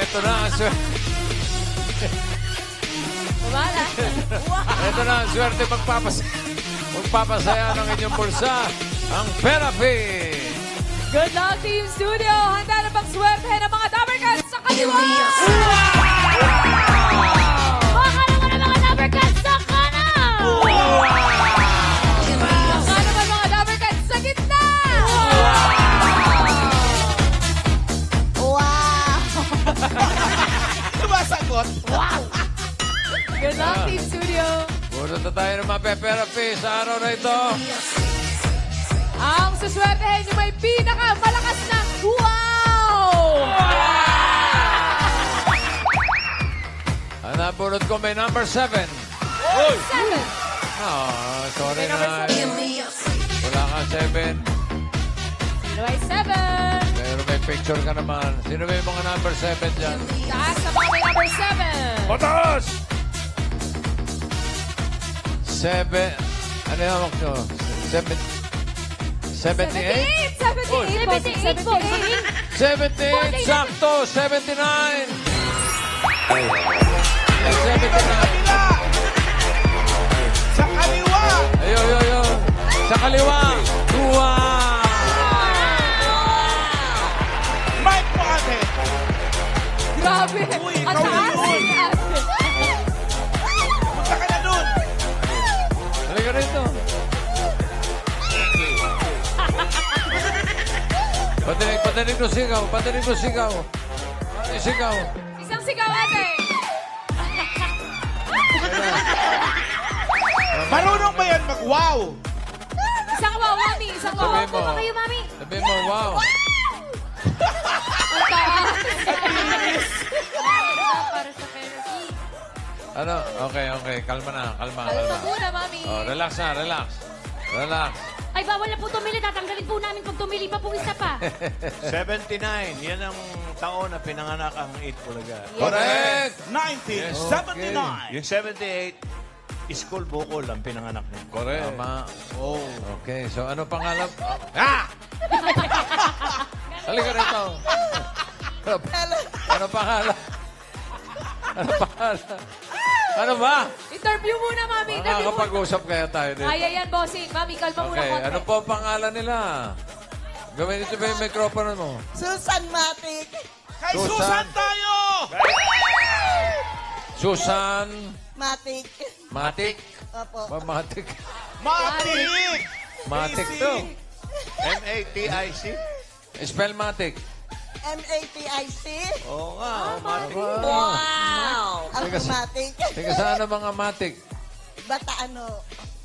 Ito na ang swerte. Ito na ang swerte magpapasaya ng inyong bulsa. Ang Therapy. Good luck, Team Studio! Handa na bang swerte ng mga Dabbercats sa kaliwa? Baka naman ang mga Dabbercats sa kanan! Baka naman mga Dabbercats sa gitna! Sumasagot! Wow! Good luck, Team Studio! Puro na tayo ng mga Therapy sa araw na ito. Ang suswertehin nyo may pinakamalakas na wow! Ang napulot ko may number 7. 7! Sorry na. Wala ka 7. Sino ay 7? Pero may picture ka naman. Sino may mga number 7 dyan? Taas sa mga may number 7! Patas! 7. Ano yung hawak nyo? 78? 78! 78! 78, sakto! 79! 79! Sa kaliwa! Ayo. Sa kaliwa! Wow! Mike po ate! Grabe! Uy, Ang ikaw taas! yun. Punta ka na dun! Halika rito. Patinig ko sigaw. Patinig ko sigaw. Sigaw. Isang sigaw, ate! Marunong ba yan mag-wow? Isang wow, mami! Isang wow! Sabihin mo. Ano kayo, mami? Sabihin mo, wow. Ang taas! Para sa therapy. Ano? Okay. Kalma na. Kalma. Kalma muna, mami! Oh, relax na. Relax. Ay, bawal na po tumili. Tatanggalin po namin pag tumili pa po isa pa. 79. Yan ang taon na pinanganak ang 8 Bulaga. Correct! 1979! Yung 78, school bukol ang pinanganak niya. Correct. Tama. Oh. Okay, so ano pangalan? Ah! Halika rito. Ano pangalan? Ano ba? Interview muna, mami! Interview muna! Makakapag-usap kaya tayo dito. Ay, ayan, bossing. Mami, kalma muna Okay, konti. ano po ang pangalan nila? Gawin nito ba yung microphone mo? Susan Matic. Kay Susan. Susan tayo! Susan Matic. Matic. Opo. Matic. Matic! Matic to. M-A-T-I-C? Spell Matic. M-A-T-I-C. Oo nga, Matic. Wow! Ang Teka, Matic. Teka, saan ang mga Matic? Bataan o.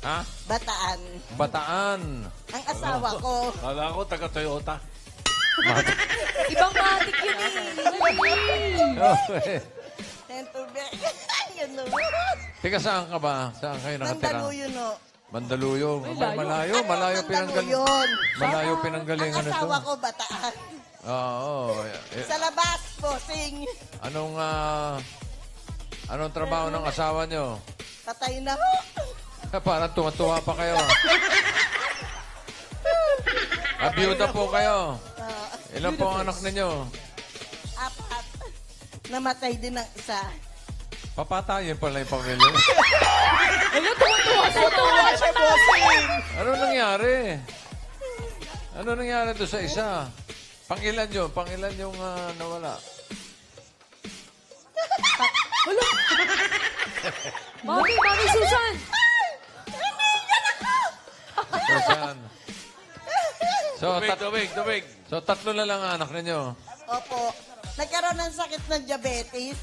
Ha? Bataan. Bataan. Ang asawa ko. Kala ko taga-Toyota. Ibang matik yun eh. Okay. Tentubek. Yun o. Teka, saan ka ba? Saan kayo nakatira? Nandaluyo no. Mandaluyong. Malayo. Ano Malayo ang pinanggalingan. Mandaluyong? Malayo Ang pinanggalingan ito. asawa ko, Bataan. Oo. Sa labas, bossing. Anong trabaho ng asawa nyo? Patay na ho. Parang tuwa-tuwa pa kayo. Abiyuda po kayo. Ilan po ang anak ninyo? Apat. Namatay din ang isa. Papatayin pala yung pamilya. Ano, tuwa-tuwa siya. Tuwa siya, bossing! Ano nangyari? Ano nangyari doon sa isa? Pangilan yun? Pangilan yung nawala? Mami, Susan! Susan. So, Tubig. so, tatlo na lang ang anak ninyo. Opo. Nagkaroon ng sakit ng diabetes.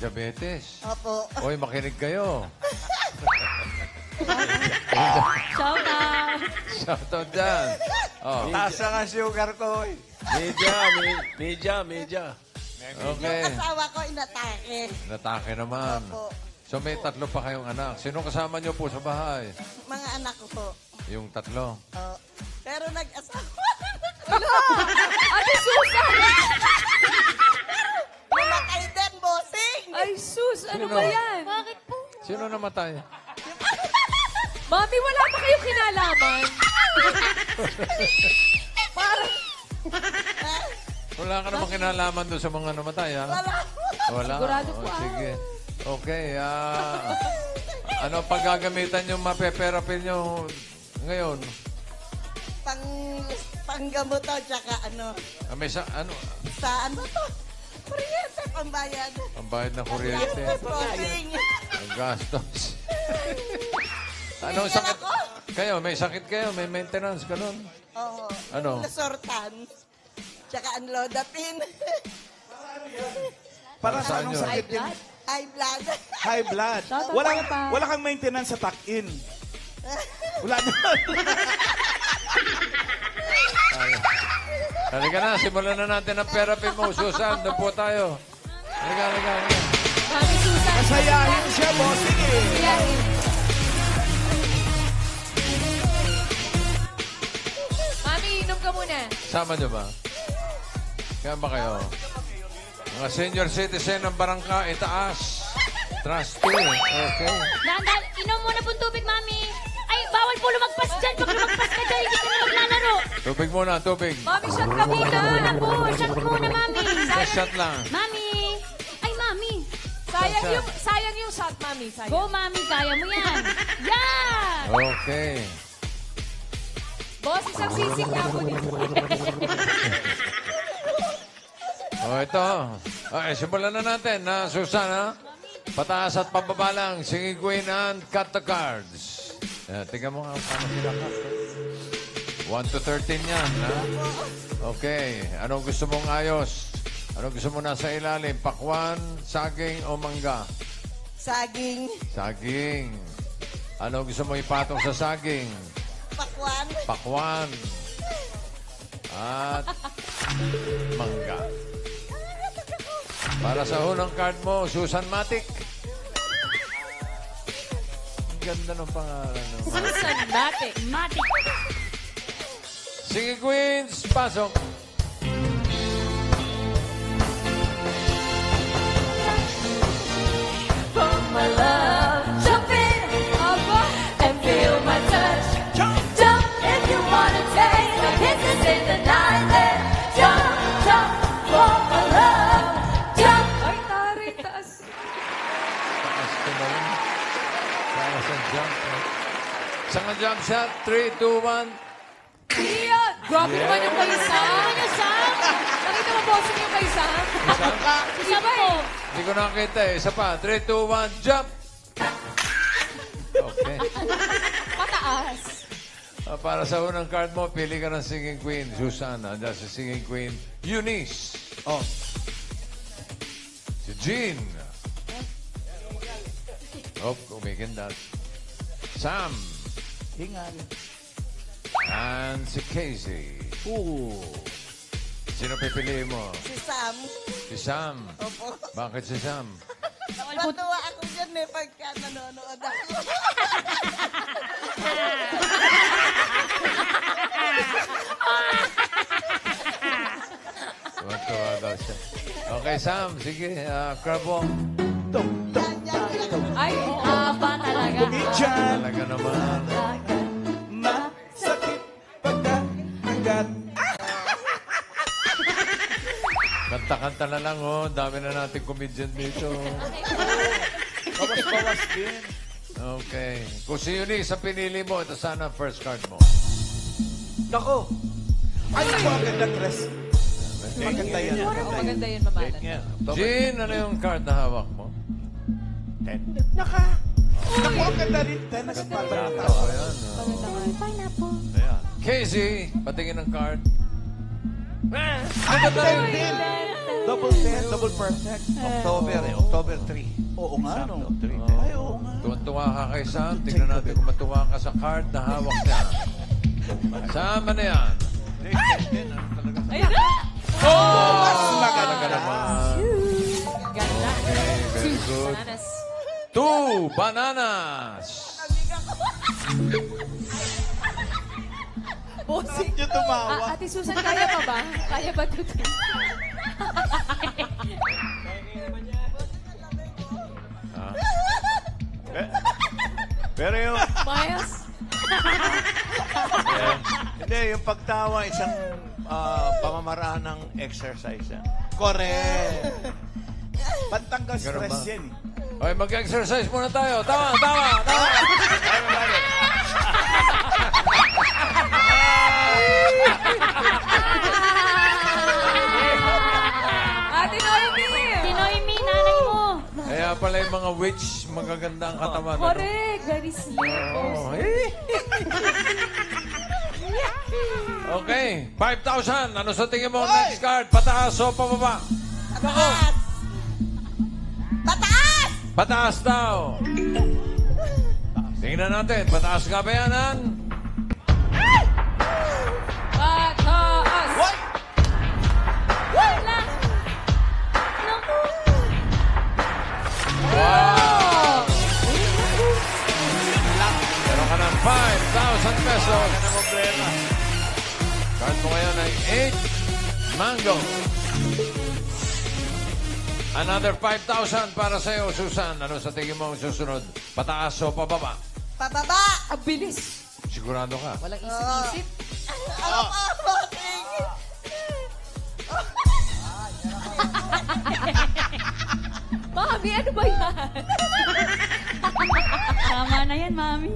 Diabetes. Opo. Hoy, makinig kayo. Shout out. Shoutout dyan. Oh, Taas ang sugar ko. Media. okay. Yung asawa ko inatake. Natake naman. Opo. So, may tatlo pa kayong anak. Sino kasama nyo po sa bahay? Mga anak ko po. Yung tatlo. Pero nag-asawa. Ate Susan! Namatay din, bossing. Ay, sus! Ano Sino? ba yan? Bakit po? Sino namatay? Mami, wala pa kayong kinalaman. Para wala ka namang kinalaman doon sa mga namatay, ha? Wala. Sigurado po, Sige. Okay, ano paggagamitan yung mape-therapy nyo ngayon? Panggamot to, tsaka May sa to? Kuryente, pambayad. Ang bayad ng kuryente. Crossing. Ang gastos. Anong sakit? Kayo, may sakit kayo? May maintenance ka nun? Oo. Ano? Nasortan. Tsaka Anlodapine. Para sa Saan anong yun? sakit yun? High blood. High blood. Shoutout pa. Wala kang maintenance sa tuck-in. Wala naman. Halika na, simulan na natin ang therapy mo. Susan, doon po tayo. Halika. Mami Susan. Masayahin siya, bossing eh. Masayahin. Mami, inom ka muna. Sama nyo ba? Kaya ba kayo? Mga senior citizen ng barangay, itaas. Trusty. Okay. Dahan-dahan, inom muna pong tubig, Mami. Ay, bawal po lumagpas dyan. Pag lumagpas ka dyan, hindi ka na maglalaro. Tubig muna, tubig. Mami, shot ka muna. Muna po, shot muna, Mami. Just shot lang. Mami. Ay, Mami. Sayang yung shot, Mami. Sayang. Go, Mami. Kaya mo yan. Yan! Okay. Boss, isang sisig na po dito. Ito. Okay, simulan na natin na Susana. Pataas at pababa lang. Singing Queen and cut the cards. Tingnan mo nga paano pinakat. 1 to 13 yan, ha? Okay. Anong gusto mong ayos? Anong gusto mo nasa ilalim? Pakwan, saging o mangga? Saging. Saging. Anong gusto mo ipatong sa saging? Pakwan. Pakwan. At mangga. Para sa unang card mo, Susan Matic. Ang ganda ng pangalan. Susan Matic. Matic. Sige, Queens, pasok. From my love, jump in, and feel my touch. Jump if you wanna taste the kisses in the night. Then jump, from my love, jump. Ay, tarik, taas. Taas ko na yun. Taas ang jump. Isang jump shot. 3, 2, 1. Iyan! Grabe Yeah. naman yung kay Sam. Ano, Sam? Nakita mo bossing yung kay Sam? Isa po. Hindi ko nakita eh. Isa pa. 3, 2, 1, jump! Okay. Pataas. Para sa unang card mo, pili ka ng singing queen, Susana. Dahil si singing queen, Eunice. Oh. Si Jean. Oh, kumikindat. Sam. Hingal. And si Casey. Sino pipiliin mo? Si Sam. Si Sam. Opo. Bakit si Sam? Matuwa ako dyan pagka nanonood ako. Tuwa daw siya. Okay, Sam. Sige, Crabo. Ay, Aba talaga. Comedian. Talaga naman. Masakit pagkakangat. Kanta-kanta na lang, oh. Dami na natin comedian dito. Bawas-bawas din. Okay. Kung si Eunice ang pinili mo, ito sana ang first card mo. Nako. Ay, naku, ang ganda, Tres. Maganda yan. maganda yun, mamalan. Jean, ano yung card na hawak mo? Naka. Naku, ang ganda rin. Tennis pa ba yung tao? Oh, ayan. Pineapple. Casey, patingin ng card. Ang ganda rin din. Double 10, double perfect. October 3. Oo nga, no? Ay, oo nga. Tuwan-tuwa ka kay Sam. Tingnan natin kung matuwa ka sa card na hawak niya. Sam, ano yan? Ayun na! Mas maganda. Talaga naman. Ganda. Very good. Bananas. 2 bananas. Bossing. Yung tumawa. Ate Susan, kaya pa ba? Kaya ba ito? Ah, Pero yung... Miles? Hindi, yung pagtawa, isang pamamaraan ng exercise yan. Correct. Pantanggal Ganun stress ba? yan. Okay, mag-exercise muna tayo. Tawa! Ate Noemi! Tinoymi, nanay mo. Kaya pala yung mga witch, magaganda ang katawan. ano? Correct. Very sweet. Oh, Okay, 5,000. Ano sa tingin mo? Next card, pataas o pababa? Pataas! Pataas! Pataas daw. Tingnan natin, pataas ka ba yan, Han? Pataas! Wala. Naku. Wow! Meron ka ng 5,000 pesos. Ano problema? Card mo ngayon ay 8 mango. Another 5,000 para sa'yo, Susan. Ano sa tingin mo ang susunod? Pataas o pababa? Pababa! Ang bilis. Sigurado ka? Walang isip-isip. Ano pa? Bossing? Mami, ano ba yan? Tama na yan, mami.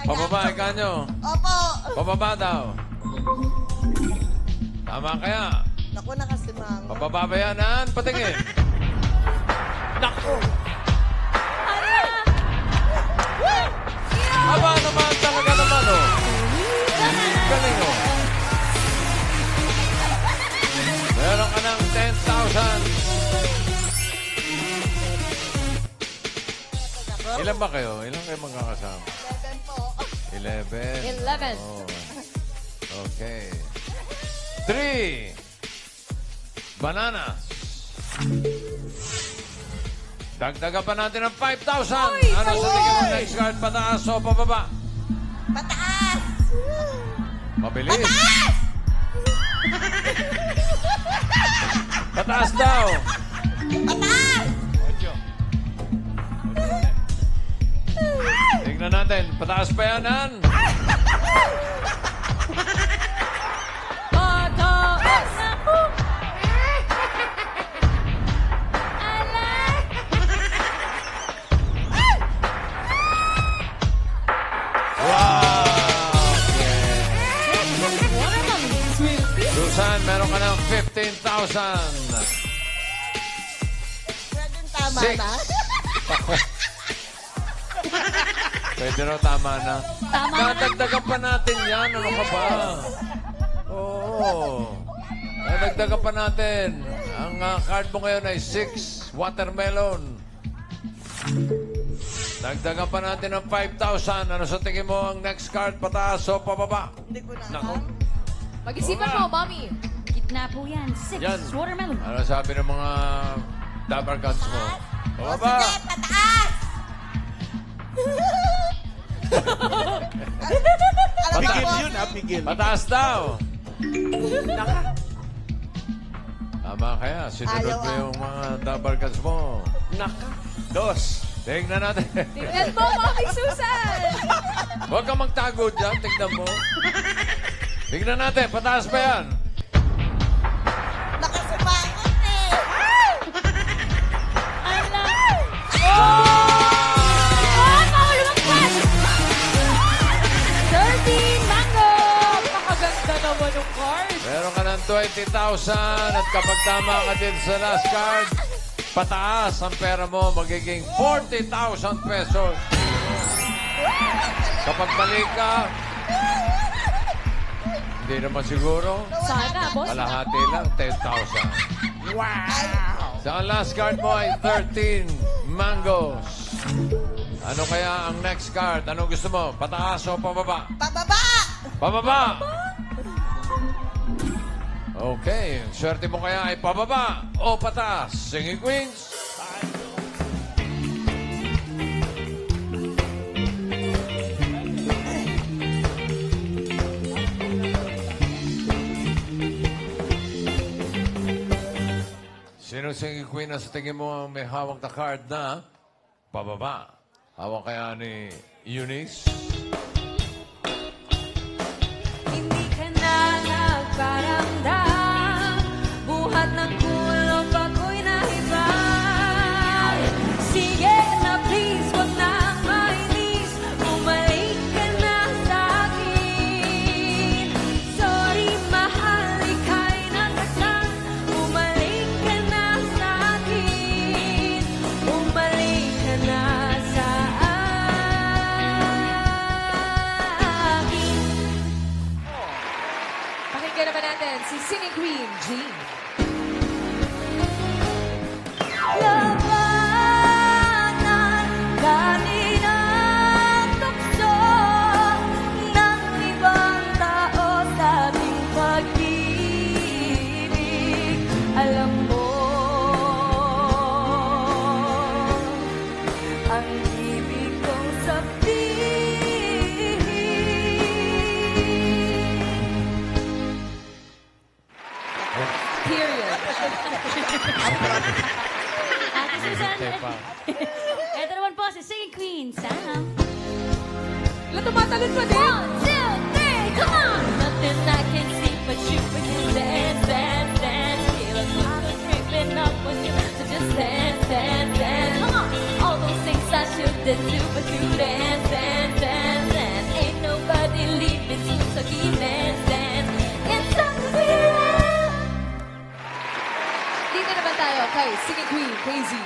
Pababa, ikanyo. Opo! Pababa daw. Tama kaya? Naku, nakasimang. Pababa ba yan, Han? Patingin. Nako! Aba naman, talaga naman, oh. Galing, oh. Meron ka ng 10,000. Ilan ba kayo? Ilan kayo magkakasama? 7 po. 11. 11. Oh. Okay. 3. Bananas. Dagdagan pa natin ng 5,000. Ano sa tingin mo next card? Pataas o pababa? Pataas! Mabilis. Pataas daw. Pataas! Tignan natin. Pataas pa yan, Han? Pataas! Naku. Ala. Wow! Sweet. Susan, meron ka ng 15,000. Pwedeng tama Six. na. Pwede raw, tama na. Tama na. Dadagdagan pa natin yan. Ano ka ba? Oo. Dadagdagan pa natin. Ang card mo ngayon ay 6 watermelon. Dagdagan pa natin ng 5,000. Ano sa tingin mo ang next card? Pataas o pababa? Hindi ko na Nako. alam. Mag-isipan mo, Mami. Gitna po yan. 6 Yan. watermelon. Ano sabi ng mga dabar cards mo? O Pababa. sige, pataas! Alam mo Pigil po, yun, ha? Pigil. Pataas daw. Tama kaya. Sinunod Ayaw, mo yung mga dabar cards mo. Naka. 2. Tingnan natin. Tingnan mo, Mami Susan. Huwag kang magtago dyan. Tingnan mo. Tingnan natin. Pataas pa yan. nakasimangot eh. Ala. Oh, bawal lumagpas. 13 mango. Napakaganda naman ng card. Meron ka ng 20,000 at kapag tama ka din sa last card, pataas ang pera mo, magiging 40,000 pesos. Kapag mali ka, hindi naman siguro, Sana, boss. kalahati lang, 10,000. Wow! Sa last card mo ay 13 mangoes. Ano kaya ang next card? Anong gusto mo? Pataas o pababa? Pababa! Pababa! Okay, swerte mo kaya ay pababa o pataas? Singing Queens! Sino singing queen na sa tingin mo ang may hawak na card na pababa? Hawak kaya ni Eunice? si Singing Queen, Jean. Labanan kaninang tukso ng ibang tao sa ating pag-ibig. Alam mo, ang ibig kong sabihin. Period. Ate Susan, Tepa. ito naman po si Singing Queen, Sam. Wala, tumatalon pa din. 1, 2, 3, come on! Nothing I can see but you when you dance, dance, dance. Feel like I'm creeping up with you, so just dance, dance, dance. Come on! All those things I shouldn't do, but you dance, dance, dance, dance. Ain't nobody leaving you, so keep dance, dance. It's time to be real. Dito naman tayo kay Singing Queen, Crazy.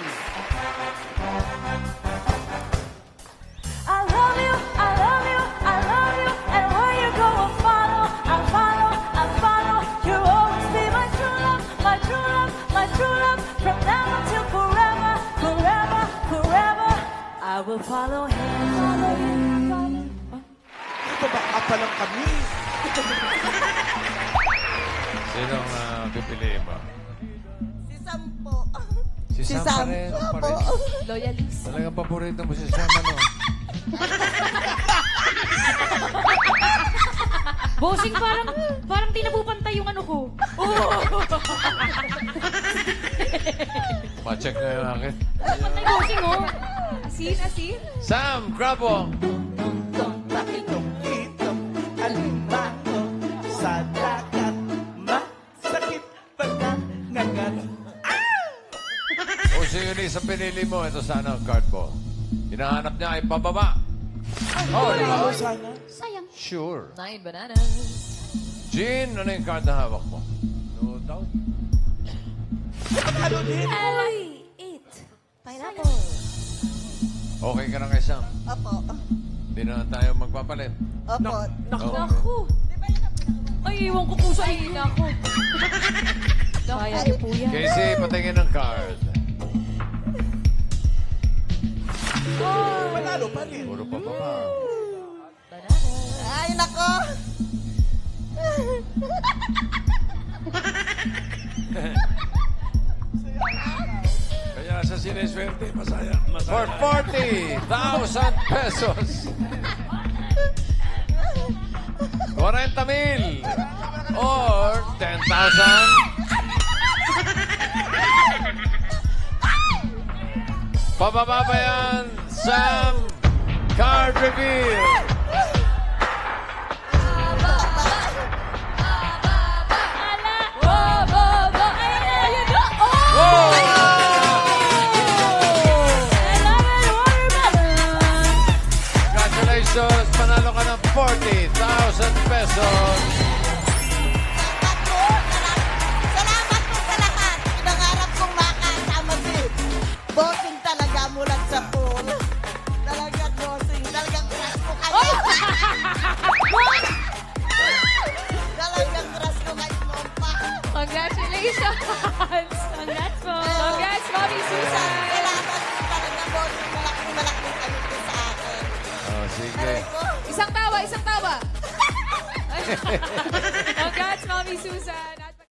I love you, I love you, I love you. And where you go, I'll follow, I'll follow, I'll follow. You'll always be my true love, my true love, my true love. From now until forever, forever, forever. I will follow him, follow him, follow. Ito ba? Lang kami. Sino ang pipiliin mo? Si Sam po. Si Si Sam Sam. pa rin. Pa Opo. rin. Loyalist. Talagang paborito mo si Sam, ano? Bossing, parang di napupantay yung ano ko. Pa-check na yung akin. Pantay bossing, oh. Asin, asin. Sam, grab mo! Itong alimango sa dagat. Masakit pagkangagat. O si Eunice ang pinili mo, ito sana ang card mo. Hinahanap niya ay pababa. Oh, di ba? Ano sana? Sayang. Sure. 9 bananas. Jean, ano yung card na hawak mo? No doubt. Ano din? Ay, eat. Pineapple. Okay ka na kay Sam. Opo. Hindi na tayo magpapalit. Opo. Naku. Ay, iwan ko po sa ina ko. Kaya niyo po yan. Casey, patingin ng card. Manalo pa rin. Puro pababa. Ay, nako. Kaya sa sineswerte, masaya. For 40,000 pesos. 40,000 or 10,000. Pababa ba yan? Sam, card reveal. Congratulations, panalo ka ng 40,000 pesos. Salamat po sa lahat. Pinangarap kong makasama si Bossing talaga mulat sa pool. Talagang Bossing. Talagang crush ko kayo. Talagang crush ko kayo, Mompa. Congratulations! Congrats po. Congrats, Mommy Susan! Salamat po talaga, Bossing. Malaking kayo po sa akin. Oh, sige. Isang tawa, isang tawa! Congrats, Mommy Susan!